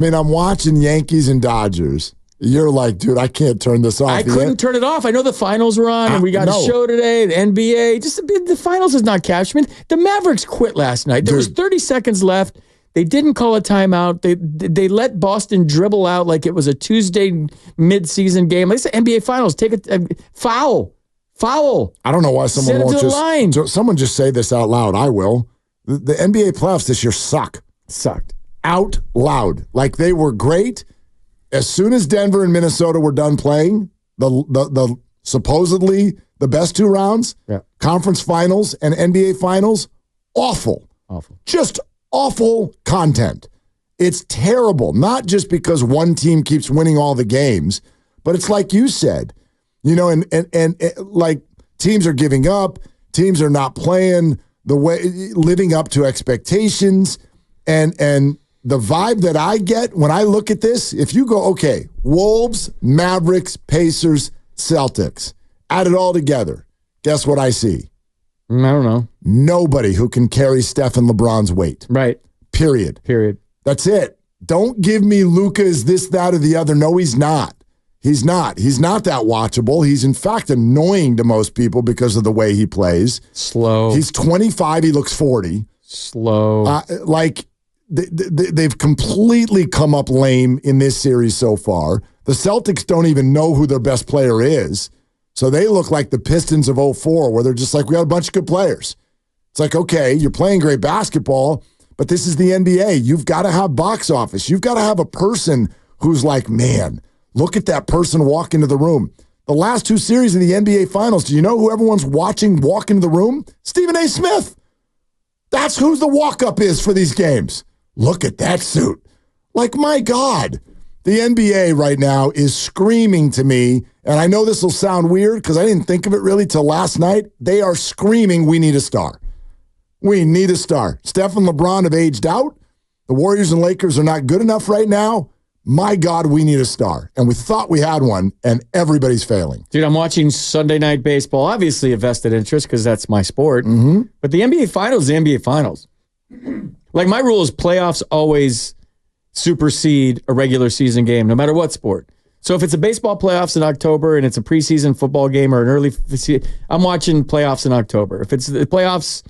I mean, I'm watching Yankees and Dodgers. You're like, dude, I can't turn this off. I couldn't turn it off. I know the finals were on, and we got a show today, the NBA. Just the finals is not captured. I mean, the Mavericks quit last night. There was 30 seconds left. They didn't call a timeout. They let Boston dribble out like it was a Tuesday midseason game. Like I said, NBA Finals, take a foul. I don't know why someone won't someone just say this out loud. I will. The NBA playoffs this year sucked out loud. Like they were great. As soon as Denver and Minnesota were done playing, the supposedly the best 2 rounds, conference finals and NBA finals, awful. Just awful content. It's terrible, not just because one team keeps winning all the games, but it's like you said, and like teams are giving up, teams are not playing the way, living up to expectations, and the vibe that I get when I look at this, if you go, okay, Wolves, Mavericks, Pacers, Celtics, add it all together, guess what I see? I don't know. Nobody who can carry Steph and LeBron's weight. Right. Period. That's it. Don't give me Luka is this, that, or the other. No, he's not. He's not. He's not that watchable. He's, in fact, annoying to most people because of the way he plays. Slow. He's 25. He looks 40. Slow. They've completely come up lame in this series so far. The Celtics don't even know who their best player is. So they look like the Pistons of 2004, where they're just like, we got a bunch of good players. It's like, okay, you're playing great basketball, but this is the NBA. You've got to have box office. You've got to have a person who's like, man, look at that person walk into the room. The last 2 series of the NBA Finals, do you know who everyone's watching walk into the room? Stephen A. Smith. That's who the walk-up is for these games. Look at that suit. Like, my God. The NBA right now is screaming to me, and I know this will sound weird because I didn't think of it really till last night. They are screaming, we need a star. We need a star. Steph and LeBron have aged out. The Warriors and Lakers are not good enough right now. My God, we need a star. And we thought we had one, and everybody's failing. Dude, I'm watching Sunday Night Baseball. Obviously a vested interest because that's my sport. Mm-hmm. But the NBA Finals is the NBA Finals. Like, my rule is playoffs always supersede a regular season game, no matter what sport. So if it's a baseball playoffs in October and it's a preseason football game or an early season, I'm watching playoffs in October. If it's the playoffs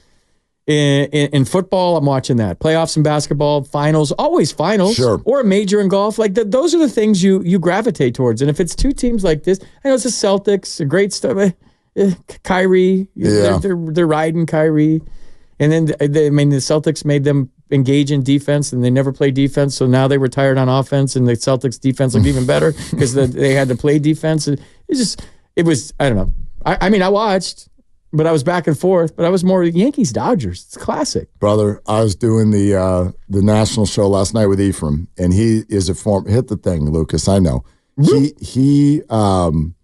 in football, I'm watching that. Playoffs in basketball, finals, always finals. Sure. Or a major in golf. Like, those are the things you gravitate towards. And if it's 2 teams like this, I know it's the Celtics, a great stuff. Kyrie, they're riding Kyrie. And then, the Celtics made them engage in defense, and they never play defense, so now they retired on offense, and the Celtics defense looked even better because they had to play defense. And it was, I don't know. I mean, I watched, but I was back and forth, but I was more Yankees Dodgers. It's classic. Brother, I was doing the national show last night with Ephraim, and he is hit the thing, Lucas, I know. He obviously,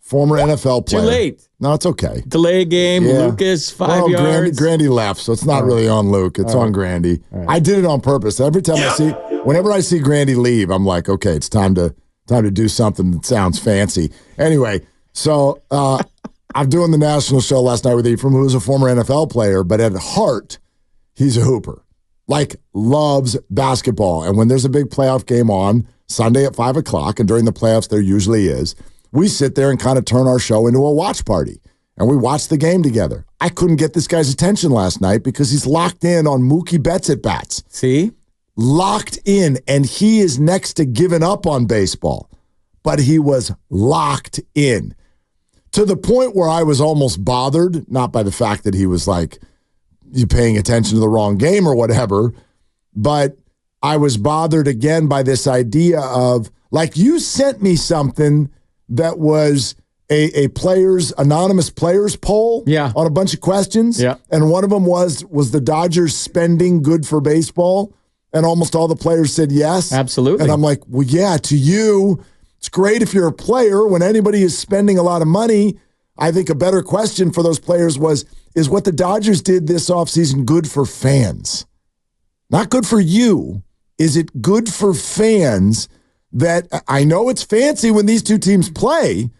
former NFL player. Too late. No, it's okay. Delay game, Lucas, 5 yards. Grandy left, so it's not really on Luke. It's on Grandy. Right. I did it on purpose. Every time whenever I see Grandy leave, I'm like, okay, it's time to do something that sounds fancy. Anyway, so I'm doing the national show last night with Ephraim, who is a former NFL player, but at heart, he's a hooper. Like, loves basketball. And when there's a big playoff game on Sunday at 5 o'clock, and during the playoffs there usually is, we sit there and kind of turn our show into a watch party, and we watch the game together. I couldn't get this guy's attention last night because he's locked in on Mookie Betts at bats. See? Locked in, and he is next to giving up on baseball. But he was locked in to the point where I was almost bothered, not by the fact that he was like, you paying attention to the wrong game or whatever, but I was bothered again by this idea of, like, you sent me something that was a anonymous players poll on a bunch of questions. Yeah. And one of them was the Dodgers spending good for baseball? And almost all the players said yes. Absolutely. And I'm like, well, yeah, to you, it's great if you're a player. When anybody is spending a lot of money, I think a better question for those players is what the Dodgers did this offseason good for fans? Not good for you. Is it good for fans? That I know it's fancy when these 2 teams play,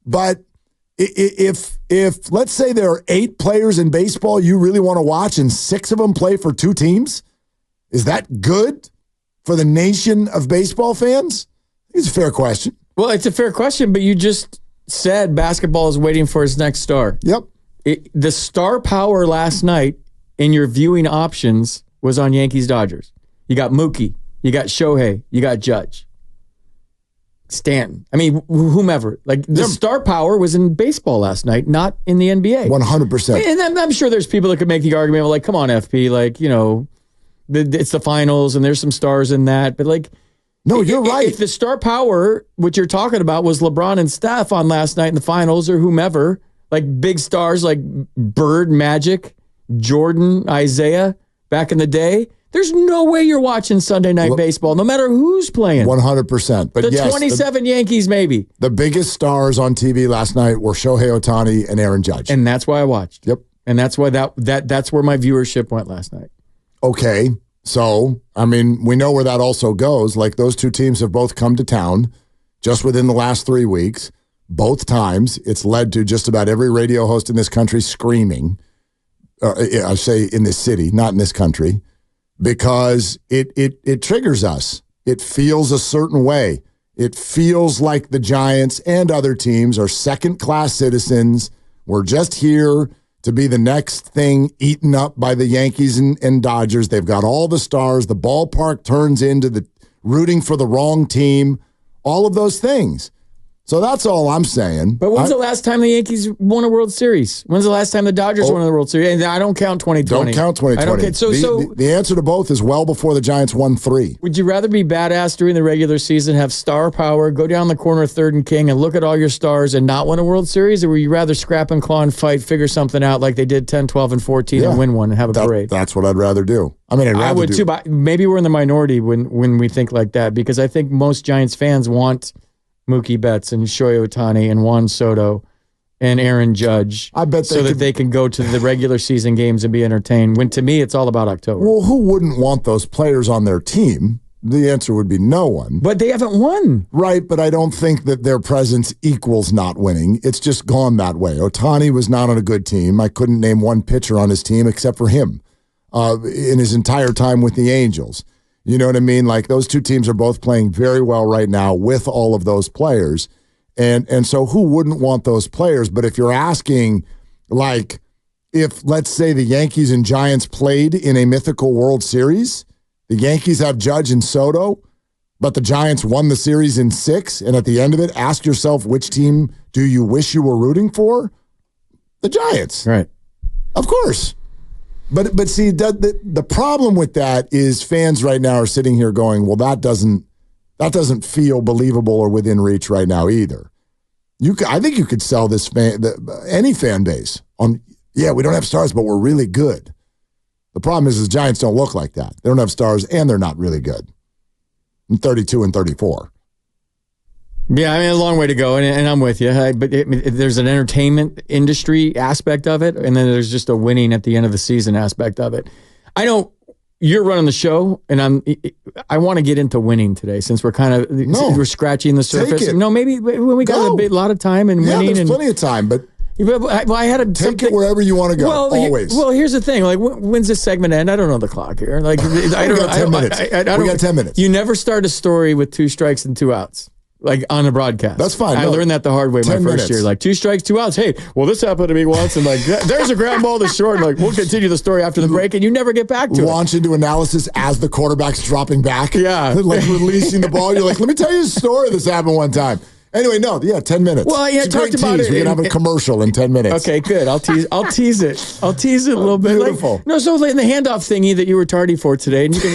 but if let's say there are 8 players in baseball you really want to watch and 6 of them play for 2 teams, is that good? for the nation of baseball fans? It's a fair question. Well, it's a fair question, but you just said basketball is waiting for its next star. Yep. The star power last night in your viewing options was on Yankees Dodgers. You got Mookie, you got Shohei, you got Judge, Stanton. I mean, whomever. Like the star power was in baseball last night, not in the NBA. 100%. And I'm sure there's people that could make the argument, like, come on, FP, like, you know, it's the finals and there's some stars in that, but like. No, you're right. If the star power, what you're talking about, was LeBron and Steph on last night in the finals or whomever, like big stars like Bird, Magic, Jordan, Isaiah back in the day, there's no way you're watching Sunday Night Baseball, no matter who's playing. 100%. But the 27 Yankees, maybe. The biggest stars on TV last night were Shohei Ohtani and Aaron Judge. And that's why I watched. Yep. And that's why that's where my viewership went last night. Okay. So, I mean, we know where that also goes. Like, those two teams have both come to town just within the last 3 weeks. Both times, it's led to just about every radio host in this country screaming. I say in this city, not in this country, because it triggers us. It feels a certain way. It feels like the Giants and other teams are second-class citizens. We're just here to be the next thing eaten up by the Yankees and Dodgers. They've got all the stars. The ballpark turns into the rooting for the wrong team, all of those things. So that's all I'm saying. But when's the last time the Yankees won a World Series? When's the last time the Dodgers won a World Series? And I don't count 2020. Don't count 2020. I don't count. The answer to both is well before the Giants won 3. Would you rather be badass during the regular season, have star power, go down the corner 3rd and king, and look at all your stars and not win a World Series? Or would you rather scrap and claw and fight, figure something out like they did 10, 12, and 14 and win one and have a parade? That's what I'd rather do. I mean, I would too, but maybe we're in the minority when we think like that, because I think most Giants fans want Mookie Betts and Shohei Ohtani and Juan Soto and Aaron Judge. I bet that they can go to the regular season games and be entertained. When to me, it's all about October. Well, who wouldn't want those players on their team? The answer would be no one. But they haven't won. Right, but I don't think that their presence equals not winning. It's just gone that way. Ohtani was not on a good team. I couldn't name one pitcher on his team except for him in his entire time with the Angels. You know what I mean? Like, those two teams are both playing very well right now with all of those players. And so who wouldn't want those players? But if you're asking, like, if, let's say, the Yankees and Giants played in a mythical World Series, the Yankees have Judge and Soto, but the Giants won the series in 6, and at the end of it, ask yourself, which team do you wish you were rooting for? The Giants. Right. Of course. But see, the problem with that is fans right now are sitting here going, well, that doesn't feel believable or within reach right now either. I think you could sell this any fan base on, we don't have stars, but we're really good. The problem is the Giants don't look like that. They don't have stars, and they're not really good. I'm 32 and 34. Yeah, I mean, a long way to go, and I'm with you. But there's an entertainment industry aspect of it, and then there's just a winning at the end of the season aspect of it. I know you're running the show, and I want to get into winning today, since we're kind of we're scratching the surface. No, maybe when we got a lot of time and winning. Yeah, there's plenty of time, but I had take it wherever you want to go. Always. Well, here's the thing. Like, when's this segment end? I don't know the clock here. Like, I don't. We got 10 minutes. We got 10 minutes. You never start a story with 2 strikes and 2 outs. Like, on a broadcast. That's fine. I learned that the hard way my first year. Like, 2 strikes, 2 outs. Hey, well, this happened to me once. And like, there's a ground ball to short. And like, we'll continue the story after the break. And you never get back to Launch into analysis as the quarterback's dropping back. Yeah. Like, releasing the ball. You're like, let me tell you a story. This happened one time. Anyway, 10 minutes. Well, yeah, talked about it. We can have a commercial in 10 minutes. Okay, good. I'll tease it. I'll tease it a little bit. Beautiful. Like, so like in the handoff thingy that you were tardy for today, and you can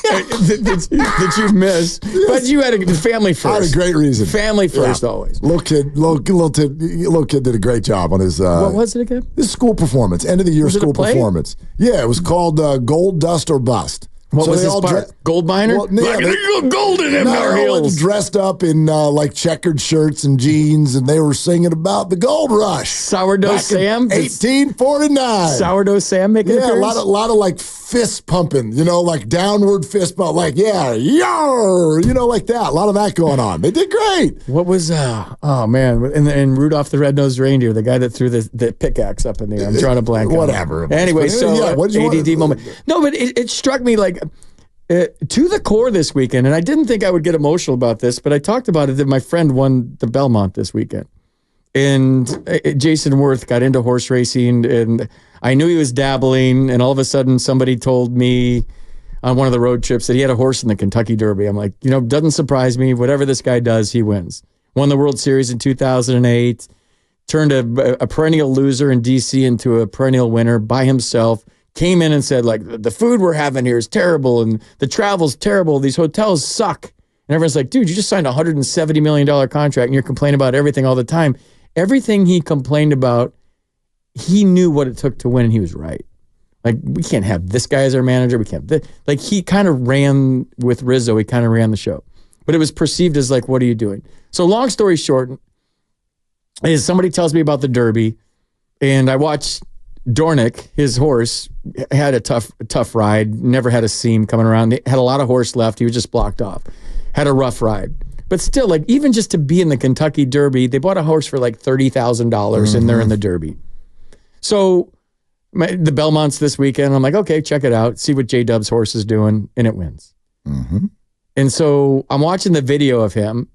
that you missed, but you had a family first. I had a great reason. Family first, always. Little kid did a great job on his. What was it again? His school performance, end of the year school performance. Yeah, it was called Gold Dust or Bust. What was his part? Gold miner? Well, yeah, like, gold in them heels. Dressed up in like checkered shirts and jeans, and they were singing about the gold rush. Sourdough Sam? 1849. Sourdough Sam making an appearance? a lot of like fist pumping, like downward fist pump, like, yar, like that. A lot of that going on. They did great. What was, oh man, and Rudolph the Red-Nosed Reindeer, the guy that threw the pickaxe up in the air. I'm drawing a blank. Whatever. Anyway, so ADD moment. No, but it struck me like, to the core this weekend, and I didn't think I would get emotional about this, but I talked about it that my friend won the Belmont this weekend. And Jayson Werth got into horse racing, and I knew he was dabbling, and all of a sudden somebody told me on one of the road trips that he had a horse in the Kentucky Derby. I'm like, doesn't surprise me. Whatever this guy does, he wins. Won the World Series in 2008, turned a perennial loser in D.C. into a perennial winner by himself, came in and said, like, the food we're having here is terrible, and the travel's terrible. These hotels suck. And everyone's like, dude, you just signed a $170 million contract, and you're complaining about everything all the time. Everything he complained about, he knew what it took to win, and he was right. Like, we can't have this guy as our manager. We can't. Like, he kind of ran with Rizzo. He kind of ran the show. But it was perceived as like, what are you doing? So long story short is somebody tells me about the Derby, and I watched Dornick, his horse, had a tough ride, never had a seam coming around. He had a lot of horse left. He was just blocked off. Had a rough ride. But still, like, even just to be in the Kentucky Derby, they bought a horse for like $30,000 and they're in the Derby. So the Belmont's this weekend. I'm like, okay, check it out. See what J-Dub's horse is doing. And it wins. Mm-hmm. And so I'm watching the video of him,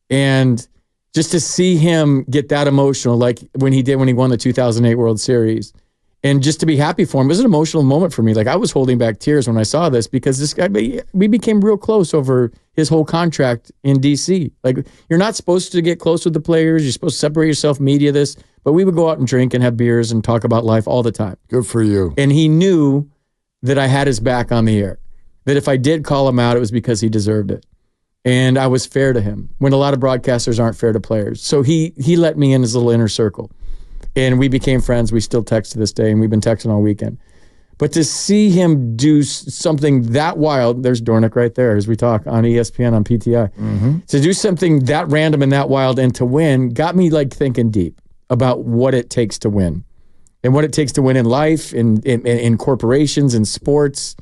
and just to see him get that emotional, like when he won the 2008 World Series, and just to be happy for him, it was an emotional moment for me. Like, I was holding back tears when I saw this, because this guy, we became real close over his whole contract in DC. Like, you're not supposed to get close with the players. You're supposed to separate yourself, media this, but we would go out and drink and have beers and talk about life all the time. Good for you. And he knew that I had his back on the air, that if I did call him out, it was because he deserved it. And I was fair to him when a lot of broadcasters aren't fair to players. So he let me in his little inner circle. And we became friends. We still text to this day, and we've been texting all weekend. But to see him do something that wild, there's Dornick right there as we talk on ESPN on PTI. Mm-hmm. To do something that random and that wild and to win got me like thinking deep about what it takes to win, and what it takes to win in life, in corporations, in sports,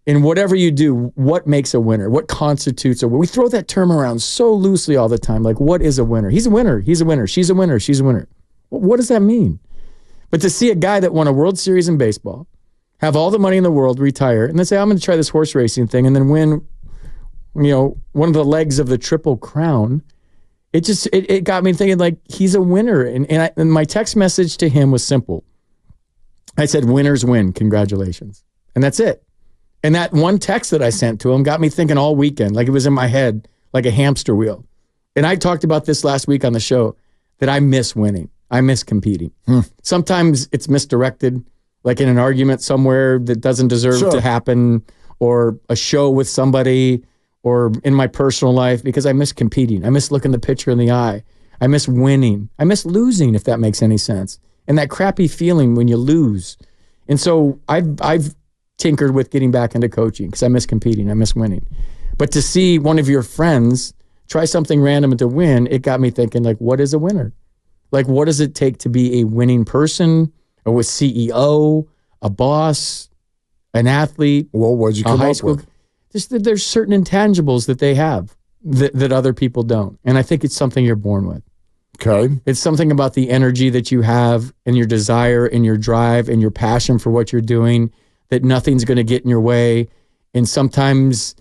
in whatever you do. What makes a winner? What constitutes a winner? We throw that term around so loosely all the time. Like, what is a winner? He's a winner. He's a winner. She's a winner. She's a winner. What does that mean? But to see a guy that won a World Series in baseball, have all the money in the world, retire, and then say, I'm going to try this horse racing thing, and then win, one of the legs of the Triple Crown, it got me thinking, like, he's a winner. And my text message to him was simple. I said, winners win, congratulations. And that's it. And that one text that I sent to him got me thinking all weekend, like it was in my head, like a hamster wheel. And I talked about this last week on the show, that I miss winning. I miss competing. Sometimes it's misdirected, like in an argument somewhere that doesn't deserve to happen, or a show with somebody, or in my personal life, because I miss competing. I miss looking the pitcher in the eye. I miss winning. I miss losing, if that makes any sense. And that crappy feeling when you lose. And so I've tinkered with getting back into coaching because I miss competing. I miss winning. But to see one of your friends try something random and to win, it got me thinking, like, what is a winner? Like, what does it take to be a winning person, or a CEO, a boss, an athlete? Well, what'd you come up with? Just that there's certain intangibles that they have that other people don't. And I think it's something you're born with. Okay. It's something about the energy that you have, and your desire and your drive and your passion for what you're doing, that nothing's going to get in your way. And sometimes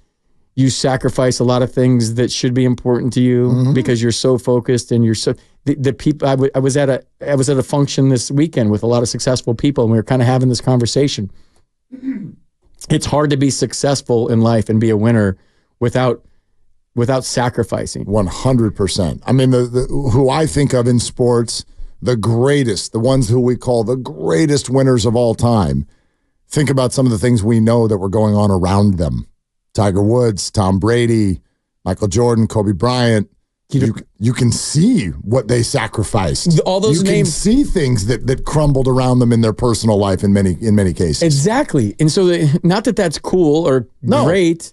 you sacrifice a lot of things that should be important to you because you're so focused, and you're so the people. I was at a function this weekend with a lot of successful people, and we were kind of having this conversation. It's hard to be successful in life and be a winner without sacrificing. 100%. I mean, who I think of in sports, the greatest, the ones who we call the greatest winners of all time. Think about some of the things we know that were going on around them. Tiger Woods, Tom Brady, Michael Jordan, Kobe Bryant. You can see what they sacrificed. All those names. You can see things that crumbled around them in their personal life in many cases. Exactly. And so not that that's cool or great,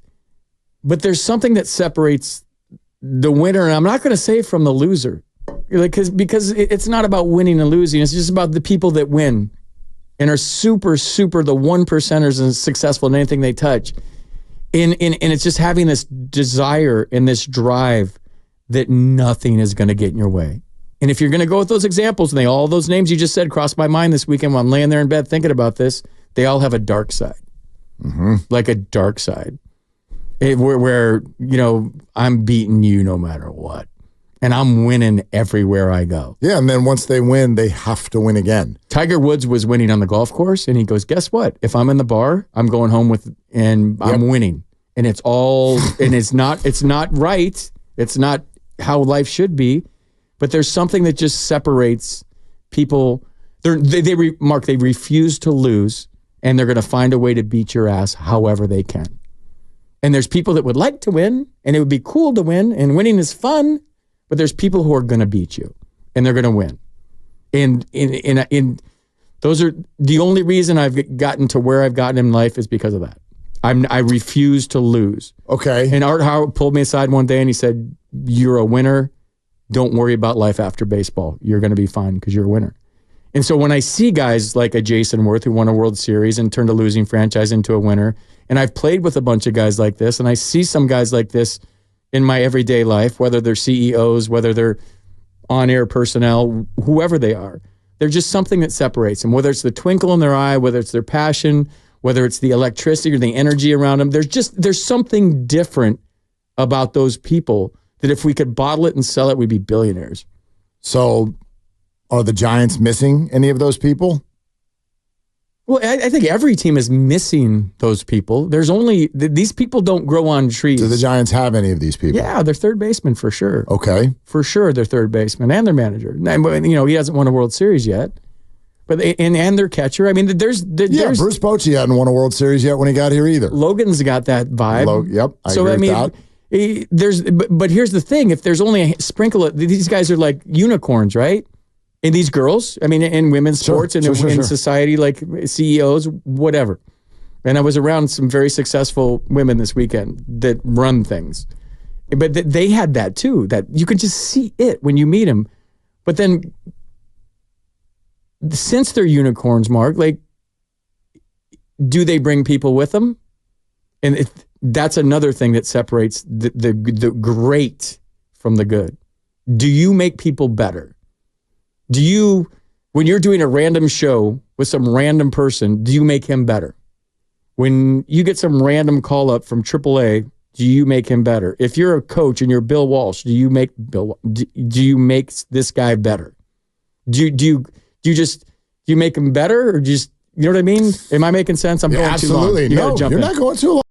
but there's something that separates the winner, and I'm not going to say from the loser, because it's not about winning and losing. It's just about the people that win and are super, the 1%ers and successful in anything they touch. And it's just having this desire and this drive that nothing is going to get in your way. And if you're going to go with those examples, and all those names you just said crossed my mind this weekend while I'm laying there in bed thinking about this, they all have a dark side. like a dark side, where I'm beating you no matter what. And I'm winning everywhere I go. Yeah, and then once they win, they have to win again. Tiger Woods was winning on the golf course, and he goes, guess what? If I'm in the bar, I'm going home I'm winning. And it's not right. It's not how life should be. But there's something that just separates people. They refuse to lose, and they're going to find a way to beat your ass however they can. And there's people that would like to win, and it would be cool to win, and winning is fun. But there's people who are going to beat you, and they're going to win. And those are the only reason I've gotten to where I've gotten in life is because of that. I refuse to lose. Okay. And Art Howard pulled me aside one day and he said, "You're a winner. Don't worry about life after baseball. You're going to be fine because you're a winner." And so when I see guys like a Jayson Werth who won a World Series and turned a losing franchise into a winner, and I've played with a bunch of guys like this, and I see some guys like this in my everyday life, whether they're CEOs, whether they're on-air personnel, whoever they are, there's just something that separates them, whether it's the twinkle in their eye, whether it's their passion, whether it's the electricity or the energy around them. There's something different about those people that if we could bottle it and sell it, we'd be billionaires. So are the Giants missing any of those people? Well, I think every team is missing those people. These people don't grow on trees. Do the Giants have any of these people? Yeah, they're third baseman for sure. Okay. For sure, they're third baseman and their manager. He hasn't won a World Series yet. But and their catcher. I mean, there's Bruce Bochy hadn't won a World Series yet when he got here either. Logan's got that vibe. Yep, I agree with that. But here's the thing: if there's only a sprinkle, these guys are like unicorns, right? And these girls, I mean, in women's sports and in society, like CEOs, whatever. And I was around some very successful women this weekend that run things, but they had that too. That you could just see it when you meet them. But then, since they're unicorns, Mark, like, do they bring people with them? And that's another thing that separates the great from the good. Do you make people better? Do you, when you're doing a random show with some random person, do you make him better? When you get some random call up from AAA, do you make him better? If you're a coach and you're Bill Walsh, do you make this guy better? Do you make him better, or just, you know what I mean? Am I making sense? I'm going too long. Absolutely. No, you're not going too long.